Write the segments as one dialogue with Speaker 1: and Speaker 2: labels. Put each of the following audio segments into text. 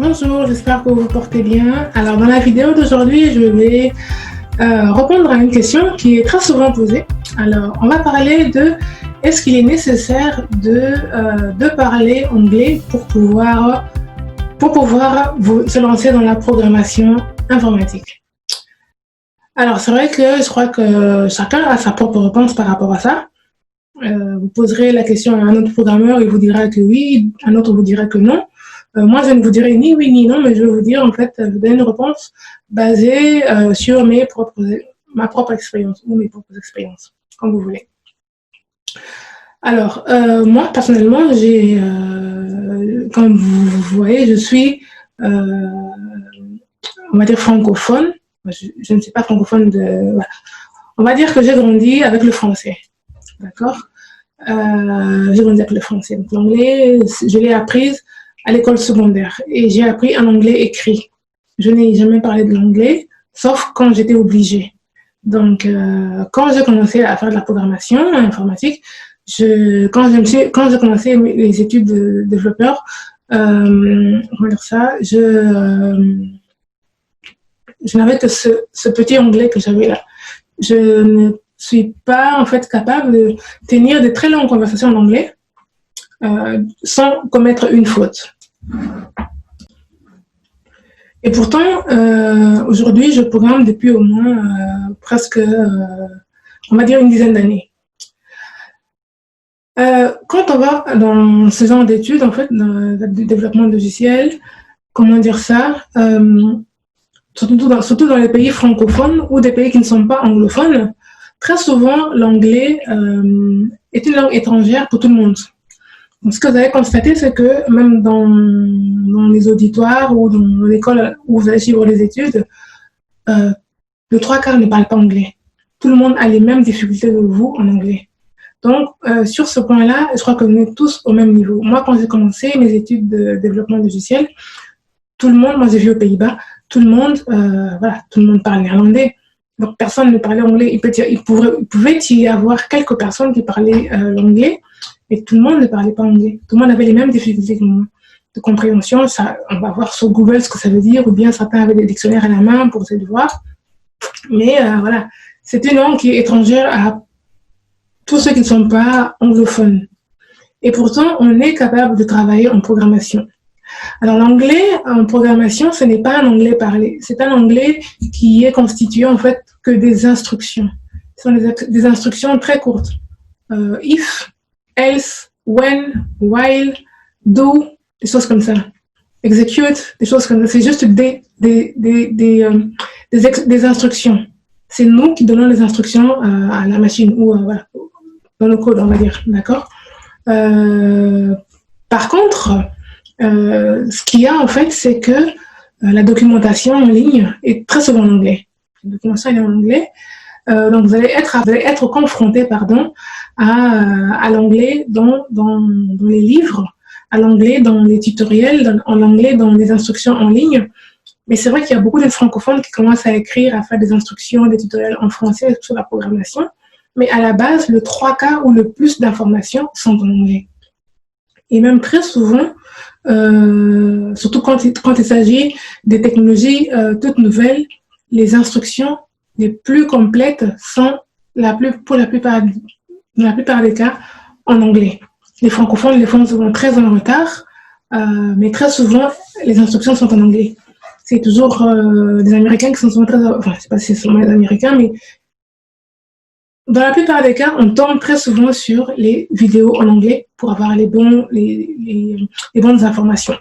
Speaker 1: Bonjour, j'espère que vous vous portez bien. Alors, dans la vidéo d'aujourd'hui, je vais répondre à une question qui est très souvent posée. Alors, on va parler de est-ce qu'il est nécessaire de parler anglais pour pouvoir se lancer dans la programmation informatique. Alors, c'est vrai que je crois que chacun a sa propre réponse par rapport à ça. Vous poserez la question à un autre programmeur, il vous dira que oui, un autre vous dira que non. Moi, je ne vous dirai ni oui ni non, mais je vais vous dire, en fait, vous donner une réponse basée sur ma propre expérience ou mes propres expériences, comme vous voulez. Alors, moi, personnellement, comme vous voyez, je suis, on va dire, francophone. Je ne suis pas francophone voilà. On va dire que j'ai grandi avec le français, d'accord? J'ai grandi avec le français. Donc, l'anglais, je l'ai apprise à l'école secondaire et j'ai appris un anglais écrit. Je n'ai jamais parlé de l'anglais, sauf quand j'étais obligée. Donc, quand j'ai commencé à faire de la programmation informatique, quand j'ai commencé les études de développeur, comment dire ça, je n'avais que ce petit anglais que j'avais là. Je ne suis pas en fait capable de tenir de très longues conversations en anglais sans commettre une faute. Et pourtant, aujourd'hui, je programme depuis au moins presque, on va dire, une dizaine d'années. Quand on va dans ce genre d'études, en fait, dans le développement logiciel, comment dire ça, surtout dans les pays francophones ou des pays qui ne sont pas anglophones, très souvent, l'anglais est une langue étrangère pour tout le monde. Donc, ce que vous avez constaté, c'est que même dans les auditoires ou dans l'école où vous allez suivre les études, le trois quarts ne parlent pas anglais. Tout le monde a les mêmes difficultés que vous en anglais. Donc, sur ce point-là, je crois que nous sommes tous au même niveau. Moi, quand j'ai commencé mes études de développement logiciel, moi j'ai vu aux Pays-Bas, tout le monde parle néerlandais. Donc, personne ne parlait anglais. Il pouvait y avoir quelques personnes qui parlaient l'anglais, mais tout le monde ne parlait pas anglais. Tout le monde avait les mêmes difficultés que moi de compréhension. Ça, on va voir sur Google ce que ça veut dire, ou bien certains avaient des dictionnaires à la main pour essayer de voir. Mais voilà, c'est une langue qui est étrangère à tous ceux qui ne sont pas anglophones. Et pourtant, on est capable de travailler en programmation. Alors, l'anglais en programmation, ce n'est pas un anglais parlé. C'est un anglais qui est constitué, en fait, que des instructions. Ce sont des instructions très courtes. If, else, when, while, do, des choses comme ça. Execute, des choses comme ça. C'est juste des instructions. C'est nous qui donnons les instructions à la machine ou voilà, dans le code, on va dire. D'accord? Par contre, ce qu'il y a en fait, c'est que la documentation en ligne est très souvent en anglais. La documentation est en anglais. Donc, vous allez être confronté, à l'anglais dans les livres, à l'anglais dans les tutoriels, en anglais dans les instructions en ligne. Mais c'est vrai qu'il y a beaucoup de francophones qui commencent à écrire, à faire des instructions, des tutoriels en français sur la programmation. Mais à la base, le trois quarts ou le plus d'informations sont en anglais. Et même très souvent, surtout quand il s'agit des technologies toutes nouvelles, les instructions les plus complètes sont pour la plupart des cas en anglais. Les francophones les font souvent très en retard, mais très souvent les instructions sont en anglais. C'est toujours des Américains qui sont souvent je ne sais pas si c'est seulement les Américains, mais dans la plupart des cas, on tombe très souvent sur les vidéos en anglais pour avoir les bonnes informations.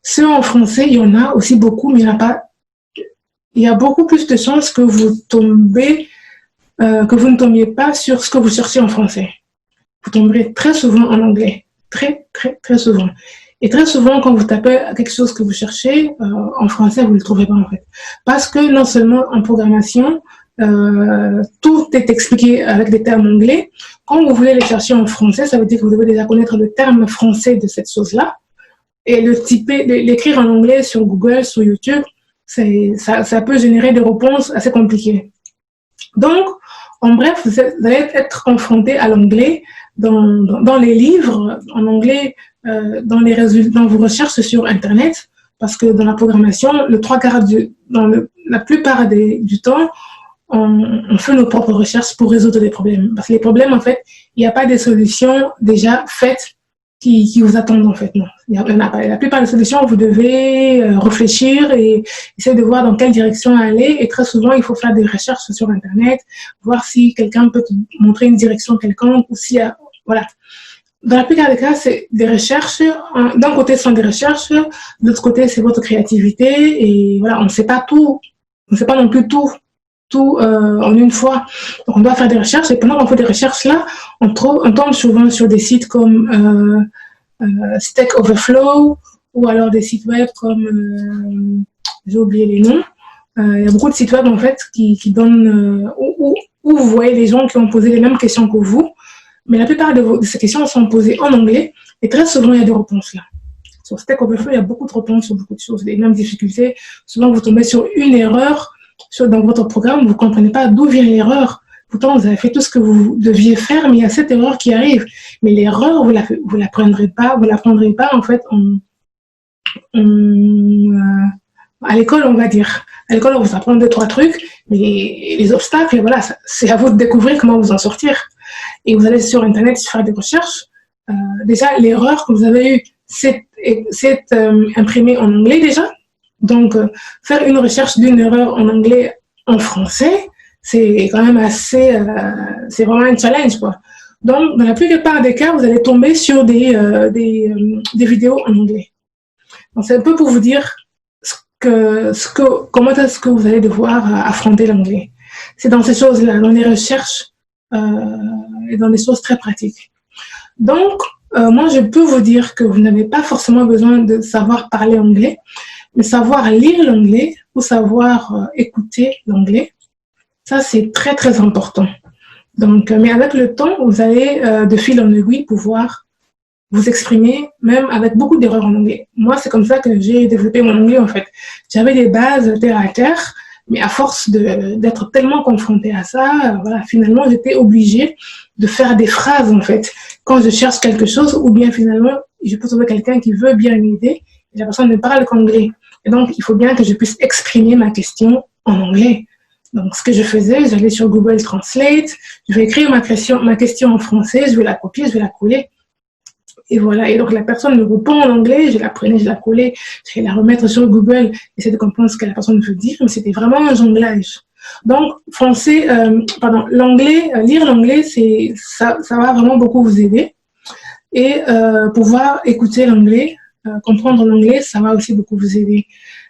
Speaker 1: Ceux en français, il y en a aussi beaucoup, mais il y a beaucoup plus de chances que vous ne tombiez pas sur ce que vous cherchez en français. Vous tomberez très souvent en anglais. Très, très, très souvent. Et très souvent, quand vous tapez quelque chose que vous cherchez, en français, vous ne le trouvez pas en fait. Parce que non seulement en programmation, tout est expliqué avec des termes anglais. Quand vous voulez les chercher en français, ça veut dire que vous devez déjà connaître le terme français de cette chose-là. Et l'écrire en anglais sur Google, sur YouTube, ça peut générer des réponses assez compliquées. Donc, en bref, vous allez être confronté à l'anglais dans les livres, en anglais, dans vos recherches sur Internet. Parce que dans la programmation, la plupart du temps, on fait nos propres recherches pour résoudre les problèmes. Parce que les problèmes, en fait, il n'y a pas de solutions déjà faites qui vous attendent, en fait. Non, il y en a pas. La plupart des solutions, vous devez réfléchir et essayer de voir dans quelle direction aller. Et très souvent, il faut faire des recherches sur Internet, voir si quelqu'un peut te montrer une direction quelconque ou s'il y a... Voilà. Dans la plupart des cas, c'est des recherches. D'un côté, ce sont des recherches. De l'autre côté, c'est votre créativité. Et voilà, on ne sait pas tout. On ne sait pas non plus tout en une fois. Donc, on doit faire des recherches. Et pendant qu'on fait des recherches là, on tombe souvent sur des sites comme Stack Overflow ou alors des sites web comme... j'ai oublié les noms. Il y a beaucoup de sites web, en fait, qui donnent... où vous voyez les gens qui ont posé les mêmes questions que vous. Mais la plupart de ces questions sont posées en anglais et très souvent, il y a des réponses là. Sur Stack Overflow, il y a beaucoup de réponses sur beaucoup de choses, les mêmes difficultés. Souvent, vous tombez sur une erreur dans votre programme, vous ne comprenez pas d'où vient l'erreur. Pourtant, vous avez fait tout ce que vous deviez faire, mais il y a cette erreur qui arrive. Mais l'erreur, vous l'apprendrez pas en fait à l'école, on va dire. À l'école, on vous apprend 2-3 trucs, mais les obstacles, voilà, c'est à vous de découvrir comment vous en sortir. Et vous allez sur Internet faire des recherches. Déjà, l'erreur que vous avez eue, c'est imprimé en anglais déjà. Donc, faire une recherche d'une erreur en anglais en français, c'est quand même assez... c'est vraiment un challenge, quoi. Donc, dans la plupart des cas, vous allez tomber sur des vidéos en anglais. Donc, c'est un peu pour vous dire comment est-ce que vous allez devoir affronter l'anglais. C'est dans ces choses-là, dans les recherches et dans des choses très pratiques. Donc, moi, je peux vous dire que vous n'avez pas forcément besoin de savoir parler anglais, mais savoir lire l'anglais ou savoir écouter l'anglais, ça, c'est très, très important. Donc, mais avec le temps, vous allez de fil en aiguille pouvoir vous exprimer, même avec beaucoup d'erreurs en anglais. Moi, c'est comme ça que j'ai développé mon anglais, en fait. J'avais des bases terre à terre, mais à force d'être tellement confrontée à ça, voilà, finalement, j'étais obligée de faire des phrases, en fait, quand je cherche quelque chose, ou bien finalement, je peux trouver quelqu'un qui veut bien m'aider, et la personne ne parle qu'anglais. Et donc, il faut bien que je puisse exprimer ma question en anglais. Donc, ce que je faisais, j'allais sur Google Translate, je vais écrire ma question en français, je vais la copier, je vais la coller. Et voilà, et donc la personne me répond en anglais, je la prenais, je la collais, je vais la remettre sur Google, essayer de comprendre ce que la personne veut dire, mais c'était vraiment un jonglage. Donc, l'anglais, lire l'anglais, ça va vraiment beaucoup vous aider. Et pouvoir écouter l'anglais, comprendre l'anglais, ça va aussi beaucoup vous aider.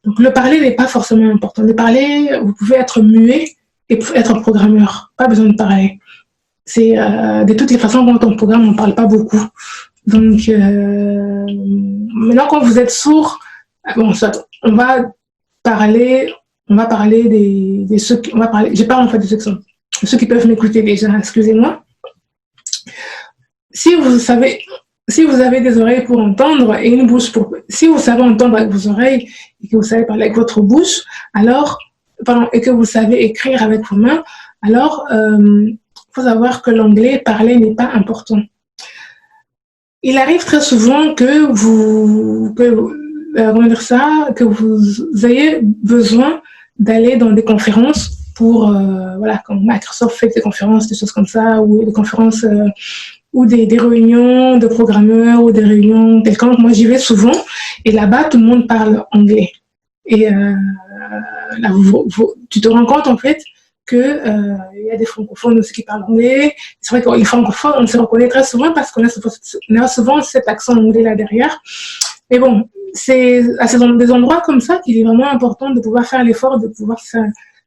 Speaker 1: Donc, le parler n'est pas forcément important. Le parler, vous pouvez être muet et être programmeur, pas besoin de parler. C'est de toutes les façons, quand on programme, on ne parle pas beaucoup. Donc, maintenant, quand vous êtes sourd, bon, on va parler des ceux qui, je parle en fait de ceux qui peuvent m'écouter déjà, excusez-moi. Si vous avez des oreilles pour entendre et une bouche si vous savez entendre avec vos oreilles et que vous savez parler avec votre bouche, et que vous savez écrire avec vos mains, alors, faut savoir que l'anglais parler n'est pas important. Il arrive très souvent que vous ayez besoin d'aller dans des conférences pour, quand Microsoft fait des conférences, des choses comme ça, ou des conférences, ou des réunions de programmeurs, ou des réunions quelconques. Moi, j'y vais souvent, et là-bas, tout le monde parle anglais. Et là, tu te rends compte, en fait, il y a des francophones aussi qui parlent anglais. C'est vrai que les francophones, on se reconnaît très souvent parce qu'on a souvent cet accent anglais là derrière. Mais bon, c'est à des endroits comme ça qu'il est vraiment important de pouvoir faire l'effort, de pouvoir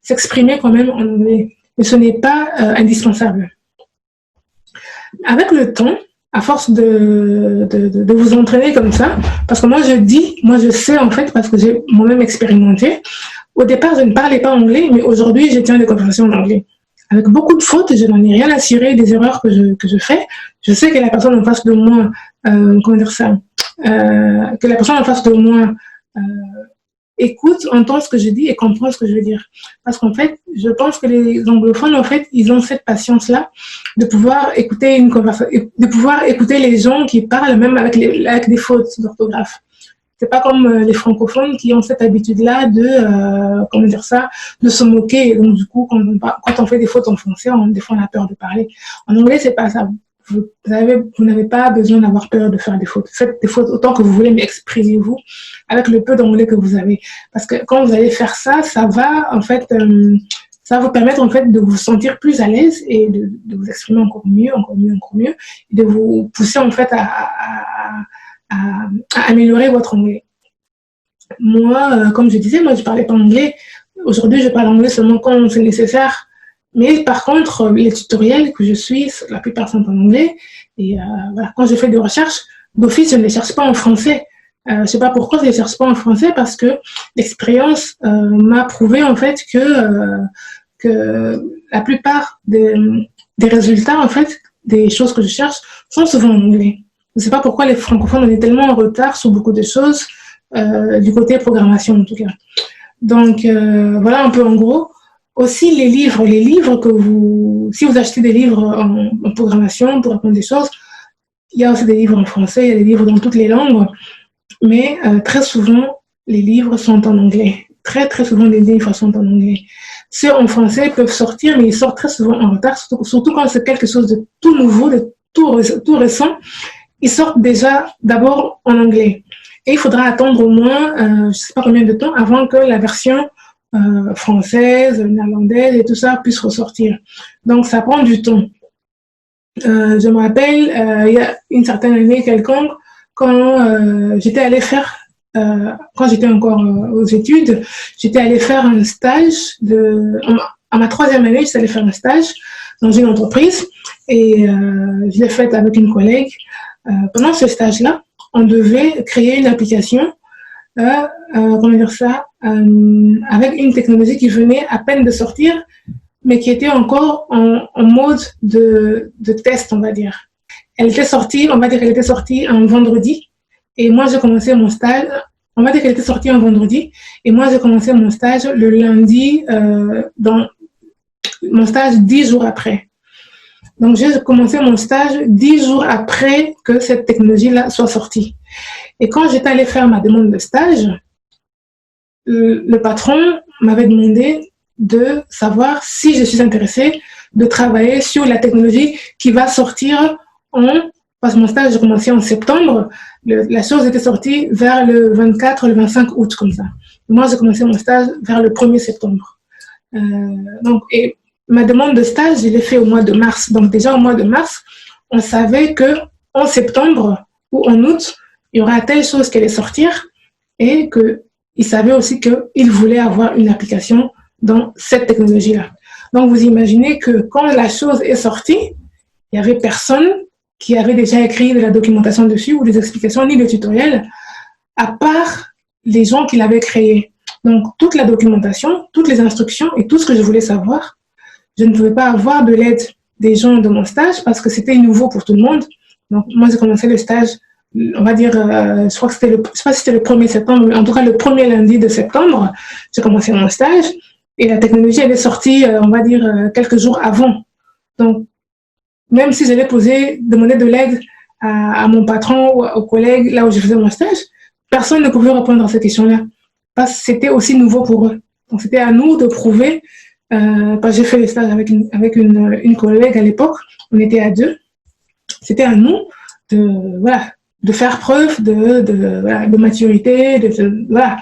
Speaker 1: s'exprimer quand même en anglais. Mais ce n'est pas indispensable. Avec le temps, à force de vous entraîner comme ça, parce que moi je sais en fait, parce que j'ai moi-même expérimenté. Au départ, je ne parlais pas anglais, mais aujourd'hui, je tiens des conversations en anglais. Avec beaucoup de fautes, je n'en ai rien à cirer des erreurs que je fais. Je sais que la personne en face de moi, que la personne en face de moi écoute, entend ce que je dis et comprend ce que je veux dire. Parce qu'en fait, je pense que les anglophones, en fait, ils ont cette patience-là de pouvoir écouter une conversation, de pouvoir écouter les gens qui parlent même avec des fautes d'orthographe. C'est pas comme les francophones qui ont cette habitude-là de, comment dire ça, de se moquer. Donc, du coup, quand on fait des fautes en français, des fois, on a peur de parler. En anglais, c'est pas ça. Vous n'avez pas besoin d'avoir peur de faire des fautes. Faites des fautes autant que vous voulez, mais exprimez-vous avec le peu d'anglais que vous avez. Parce que quand vous allez faire ça, ça va, en fait, ça va vous permettre, en fait, de vous sentir plus à l'aise et de vous exprimer encore mieux, et de vous pousser, en fait, à améliorer votre anglais. Moi, comme je disais, moi, je parlais pas anglais. Aujourd'hui, je parle anglais seulement quand c'est nécessaire. Mais par contre, les tutoriels que je suis, la plupart sont en anglais. Et voilà, quand je fais des recherches, d'office, je ne les cherche pas en français. Je sais pas pourquoi je ne les cherche pas en français, parce que l'expérience m'a prouvé, en fait, que la plupart des résultats, en fait, des choses que je cherche, sont souvent en anglais. Je ne sais pas pourquoi les francophones, on est tellement en retard sur beaucoup de choses, du côté programmation en tout cas. Donc voilà un peu en gros. Aussi les livres que si vous achetez des livres en programmation pour apprendre des choses, il y a aussi des livres en français, il y a des livres dans toutes les langues, mais très souvent les livres sont en anglais. Très très souvent les livres sont en anglais. Ceux en français peuvent sortir, mais ils sortent très souvent en retard, surtout quand c'est quelque chose de tout nouveau, de tout récent. Ils sortent déjà d'abord en anglais. Et il faudra attendre au moins, je ne sais pas combien de temps, avant que la version française, néerlandaise et tout ça puisse ressortir. Donc, ça prend du temps. Je me rappelle, il y a une certaine année quelconque, quand j'étais allée faire, quand j'étais encore aux études, j'étais allée faire un stage à ma 3e année, j'étais allée faire un stage dans une entreprise et je l'ai fait avec une collègue. Pendant ce stage-là, on devait créer une application, comment dire ça, avec une technologie qui venait à peine de sortir, mais qui était encore en mode de test, on va dire. Elle était sortie, on va dire qu'elle était sortie un vendredi, et moi j'ai commencé mon stage, on va dire qu'elle était sortie un vendredi, et moi j'ai commencé mon stage le lundi, dans mon stage 10 jours après. Donc, j'ai commencé mon stage 10 jours après que cette technologie-là soit sortie. Et quand j'étais allée faire ma demande de stage, le patron m'avait demandé de savoir si je suis intéressée de travailler sur la technologie qui va sortir parce que mon stage a commencé en septembre, la chose était sortie vers le 24, le 25 août, comme ça. Moi, j'ai commencé mon stage vers le 1er septembre. Ma demande de stage, je l'ai fait au mois de mars. Donc déjà au mois de mars, on savait qu'en septembre ou en août, il y aura telle chose qui allait sortir et qu'ils savaient aussi qu'ils voulaient avoir une application dans cette technologie-là. Donc vous imaginez que quand la chose est sortie, il n'y avait personne qui avait déjà écrit de la documentation dessus ou des explications ni de tutoriels, à part les gens qui l'avaient créé. Donc toute la documentation, toutes les instructions et tout ce que je voulais savoir, je ne pouvais pas avoir de l'aide des gens de mon stage parce que c'était nouveau pour tout le monde. Donc, moi, j'ai commencé le stage, on va dire, je crois que je ne sais pas si c'était le 1er septembre, mais en tout cas, le 1er lundi de septembre, j'ai commencé mon stage et la technologie avait sorti, on va dire, quelques jours avant. Donc, même si j'allais demander de l'aide à mon patron ou aux collègues là où je faisais mon stage, personne ne pouvait répondre à ces questions-là parce que c'était aussi nouveau pour eux. Donc, c'était à nous de prouver. Parce que j'ai fait le stage avec une collègue à l'époque, on était à 2. C'était à nous de faire preuve de maturité, voilà.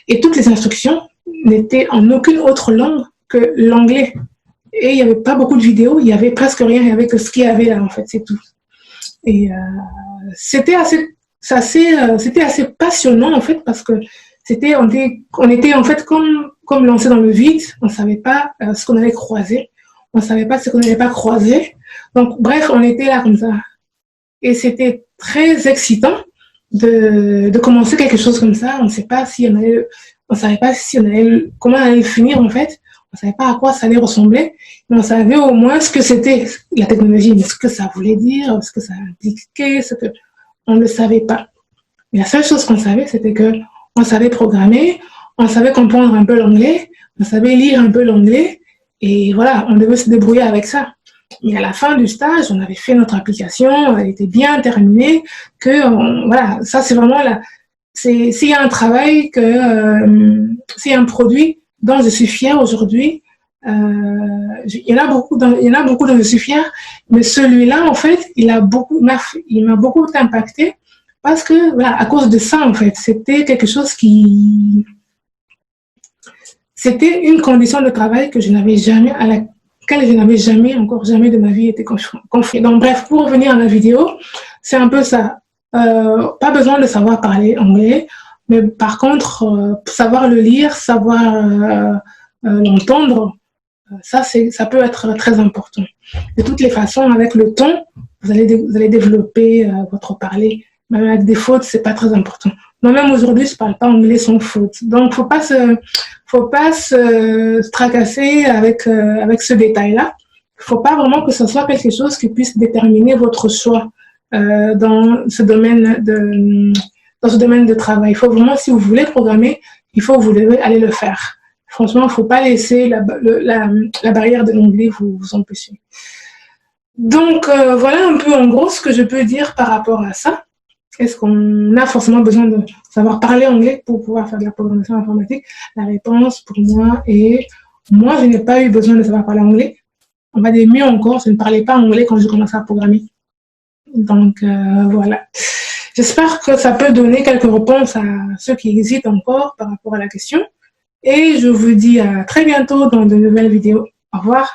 Speaker 1: Et toutes les instructions n'étaient en aucune autre langue que l'anglais. Et il n'y avait pas beaucoup de vidéos, il n'y avait presque rien, il n'y avait que ce qu'il y avait là, en fait, c'est tout. Et c'était assez passionnant, en fait, parce que on était en fait comme lancé dans le vide, on ne savait pas ce qu'on allait croiser, on ne savait pas ce qu'on n'allait pas croiser. Donc, bref, on était là comme ça. Et c'était très excitant de commencer quelque chose comme ça. On ne savait pas comment on allait finir en fait. On ne savait pas à quoi ça allait ressembler, mais on savait au moins ce que c'était la technologie, ce que ça voulait dire, ce que ça impliquait, on ne le savait pas. Mais la seule chose qu'on savait, c'était qu'on savait programmer, on savait comprendre un peu l'anglais, on savait lire un peu l'anglais, et voilà, on devait se débrouiller avec ça. Et à la fin du stage, on avait fait notre application, elle était bien terminée, voilà, ça c'est vraiment s'il y a un travail s'il y a un produit dont je suis fière aujourd'hui, il y en a beaucoup dont je suis fière, mais celui-là, en fait, il m'a beaucoup impacté parce que, voilà, à cause de ça, en fait, c'était quelque chose c'était une condition de travail à laquelle je n'avais encore jamais de ma vie été confrontée. Donc, bref, pour revenir à la vidéo, c'est un peu ça. Pas besoin de savoir parler anglais, mais par contre, savoir le lire, savoir l'entendre, ça peut être très important. De toutes les façons, avec le temps, vous allez développer votre parler. Même avec des fautes, c'est pas très important. Moi-même aujourd'hui, je parle pas anglais sans faute. Donc, faut pas se tracasser avec ce détail-là. Faut pas vraiment que ce soit quelque chose qui puisse déterminer votre choix dans ce domaine de travail. Il faut vraiment, si vous voulez programmer, vous devez aller le faire. Franchement, il ne faut pas laisser la barrière de l'anglais vous empêcher. Donc, voilà un peu en gros ce que je peux dire par rapport à ça. Est-ce qu'on a forcément besoin de savoir parler anglais pour pouvoir faire de la programmation informatique? La réponse pour moi est, moi, je n'ai pas eu besoin de savoir parler anglais. On va dire mieux encore, je ne parlais pas anglais quand j'ai commencé à programmer. Donc, voilà. J'espère que ça peut donner quelques réponses à ceux qui hésitent encore par rapport à la question. Et je vous dis à très bientôt dans de nouvelles vidéos. Au revoir.